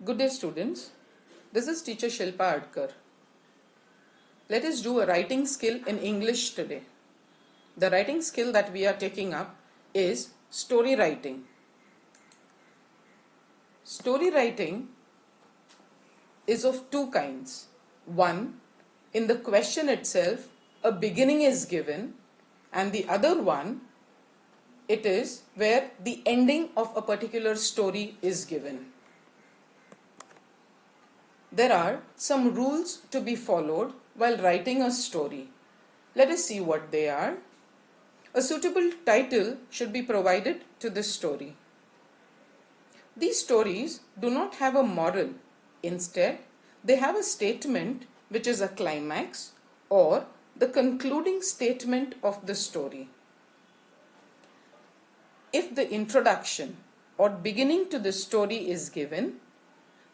Good day, students. This is teacher Shilpa Adkar. Let us do a writing skill in English today. The writing skill that we are taking up is story writing. Story writing is of two kinds. One, in the question itself, a beginning is given, and the other one, it is where the ending of a particular story is given. There are some rules to be followed while writing a story. Let us see what they are. A suitable title should be provided to this story. These stories do not have a moral. Instead, they have a statement which is a climax or the concluding statement of the story. If the introduction or beginning to the story is given,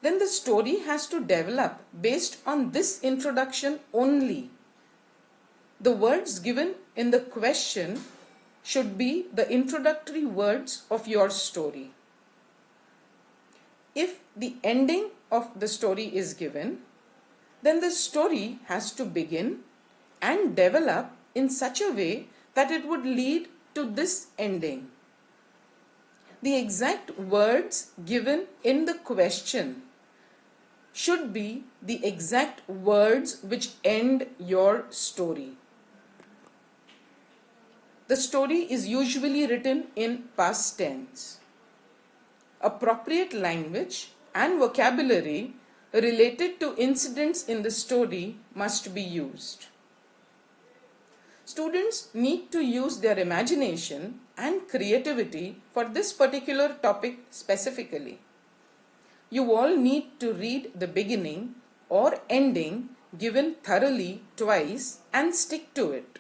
then the story has to develop based on this introduction only. The words given in the question should be the introductory words of your story. If the ending of the story is given, then the story has to begin and develop in such a way that it would lead to this ending. The exact words given in the question should be the exact words which end your story. The story is usually written in past tense. Appropriate language and vocabulary related to incidents in the story must be used. Students need to use their imagination and creativity for this particular topic specifically. You all need to read the beginning or ending given thoroughly twice and stick to it.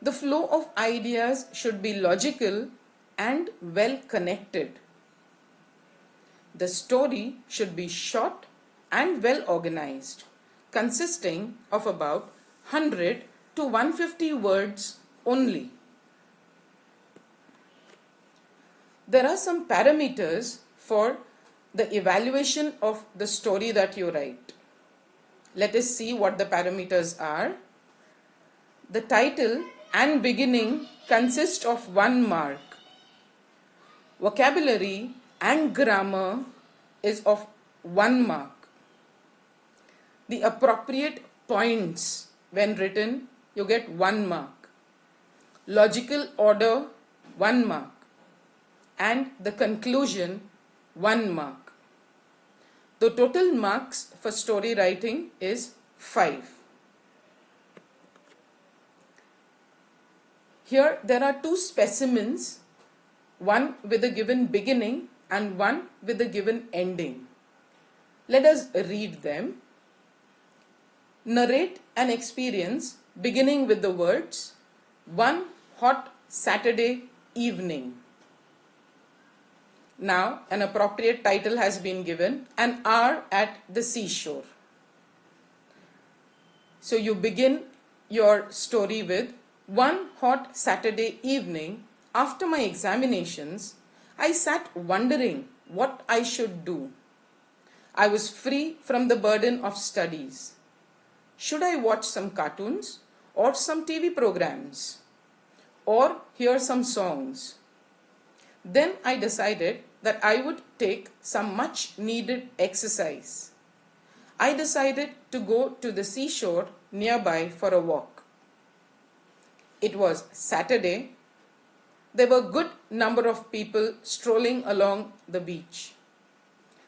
The flow of ideas should be logical and well connected. The story should be short and well organized, consisting of about 100 to 150 words only. There are some parameters for the evaluation of the story that you write. Let us see what the parameters are. The title and beginning consist of 1 mark. Vocabulary and grammar is of 1 mark. The appropriate points when written, you get 1 mark. Logical order, 1 mark. And the conclusion, 1 mark. The total marks for story writing is 5. Here there are two specimens, one with a given beginning and one with a given ending. Let us read them. Narrate an experience beginning with the words, "One hot Saturday evening." Now an appropriate title has been given, "An hour at the seashore." So you begin your story with, "One hot Saturday evening, after my examinations, I sat wondering what I should do. I was free from the burden of studies. Should I watch some cartoons or some TV programs or hear some songs? Then I decided that I would take some much needed exercise. I decided to go to the seashore nearby for a walk. It was Saturday. There were a good number of people strolling along the beach.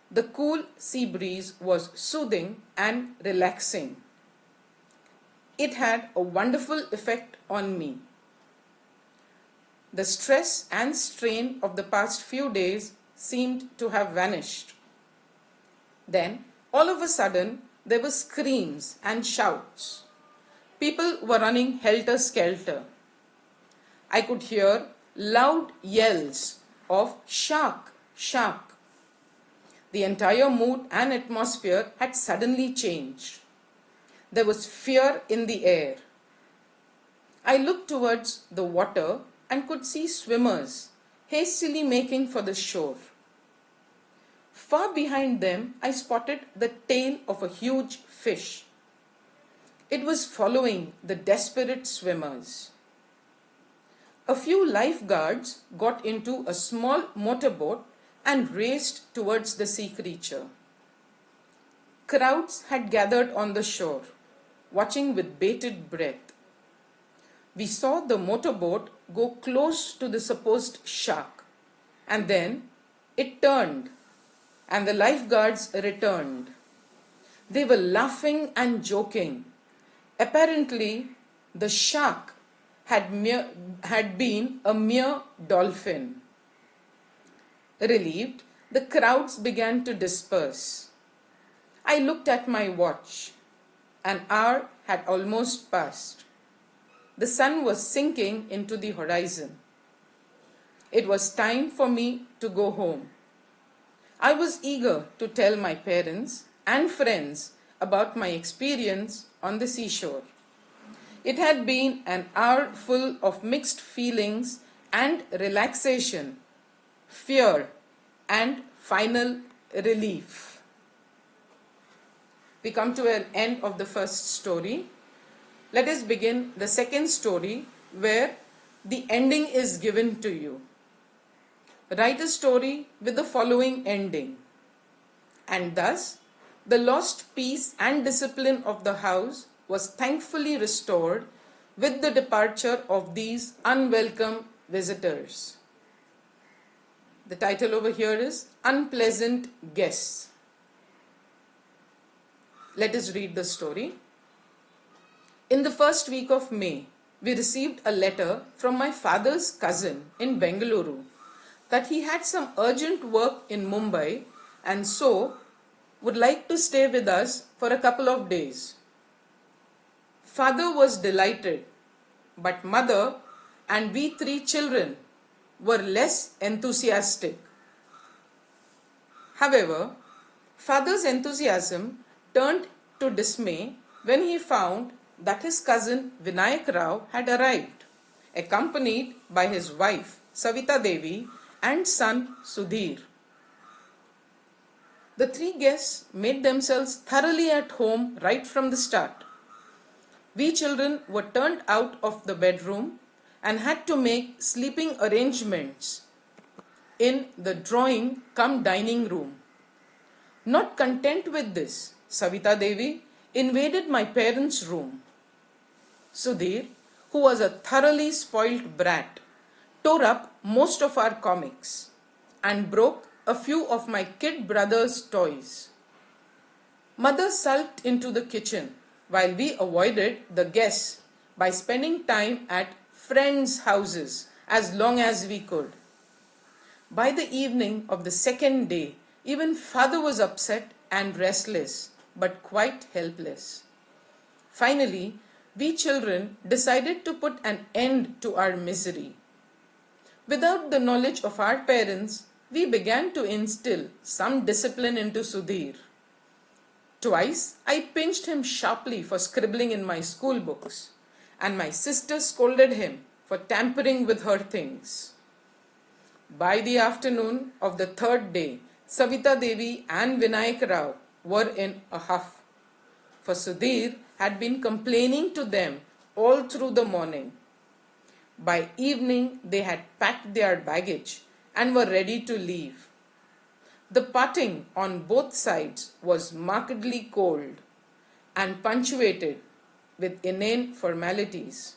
The cool sea breeze was soothing and relaxing. It had a wonderful effect on me. The stress and strain of the past few days seemed to have vanished. Then, all of a sudden, there were screams and shouts. People were running helter-skelter. I could hear loud yells of "Shark! Shark!" The entire mood and atmosphere had suddenly changed. There was fear in the air. I looked towards the water and could see swimmers hastily making for the shore. Far behind them, I spotted the tail of a huge fish. It was following the desperate swimmers. A few lifeguards got into a small motorboat and raced towards the sea creature. Crowds had gathered on the shore, watching with bated breath. We saw the motorboat go close to the supposed shark, and then it turned, and the lifeguards returned. They were laughing and joking. Apparently, the shark had been a mere dolphin. Relieved, the crowds began to disperse. I looked at my watch. An hour had almost passed. The sun was sinking into the horizon. It was time for me to go home. I was eager to tell my parents and friends about my experience on the seashore. It had been an hour full of mixed feelings and relaxation, fear, and final relief. We come to an end of the first story. Let us begin the second story where the ending is given to you. Write a story with the following ending. And thus, the lost peace and discipline of the house was thankfully restored with the departure of these unwelcome visitors. The title over here is Unpleasant Guests. Let us read the story. In the first week of May, we received a letter from my father's cousin in Bengaluru that he had some urgent work in Mumbai and so would like to stay with us for a couple of days. Father was delighted, but mother and we three children were less enthusiastic. However, father's enthusiasm turned to dismay when he found that his cousin Vinayak Rao had arrived, accompanied by his wife Savita Devi and son Sudhir. The three guests made themselves thoroughly at home right from the start. We children were turned out of the bedroom and had to make sleeping arrangements in the drawing cum dining room. Not content with this, Savita Devi invaded my parents' room. Sudhir, who was a thoroughly spoilt brat, tore up most of our comics and broke a few of my kid brother's toys. Mother sulked into the kitchen while we avoided the guests by spending time at friends' houses as long as we could. By the evening of the second day, even father was upset and restless, but quite helpless. Finally, we children decided to put an end to our misery. Without the knowledge of our parents, we began to instill some discipline into Sudhir. Twice, I pinched him sharply for scribbling in my school books, and my sister scolded him for tampering with her things. By the afternoon of the third day, Savita Devi and Vinayak Rao were in a huff, for Sudhir had been complaining to them all through the morning. By evening, they had packed their baggage and were ready to leave. The parting on both sides was markedly cold and punctuated with inane formalities.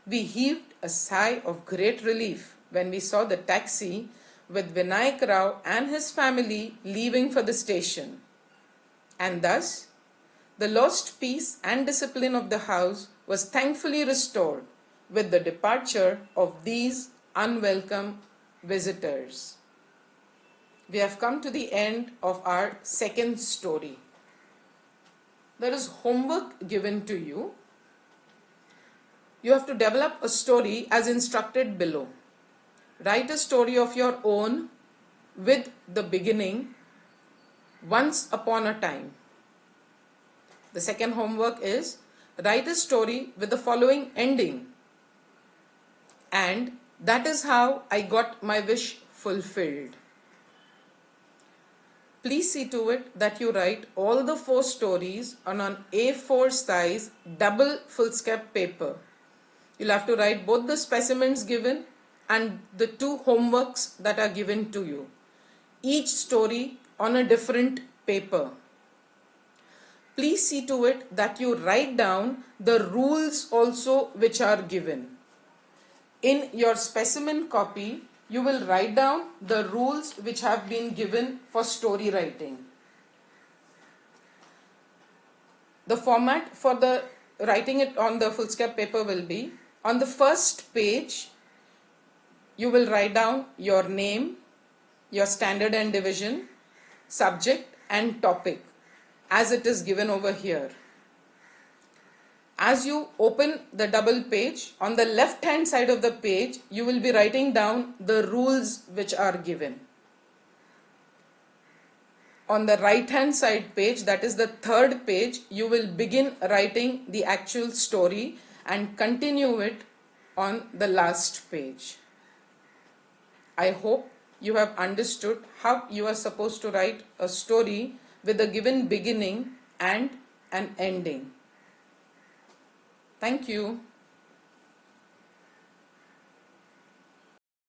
We heaved a sigh of great relief when we saw the taxi with Vinayak Rao and his family leaving for the station. And thus, the lost peace and discipline of the house was thankfully restored with the departure of these unwelcome visitors. We have come to the end of our second story. There is homework given to you. You have to develop a story as instructed below. Write a story of your own with the beginning, once upon a time. The second homework is write a story with the following ending. And that is how I got my wish fulfilled. Please see to it that you write all the 4 stories on an A4 size double foolscap paper. You'll have to write both the specimens given and the 2 homeworks that are given to you. Each story on a different paper. Please see to it that you write down the rules also which are given. In your specimen copy, you will write down the rules which have been given for story writing. The format for the writing it on the foolscap paper will be, on the first page, you will write down your name, your standard and division, subject and topic as it is given over here. As you open the double page, on the left hand side of the page, you will be writing down the rules which are given. On the right hand side page, that is the third page, you will begin writing the actual story and continue it on the last page. I hope you have understood how you are supposed to write a story with a given beginning and an ending. Thank you.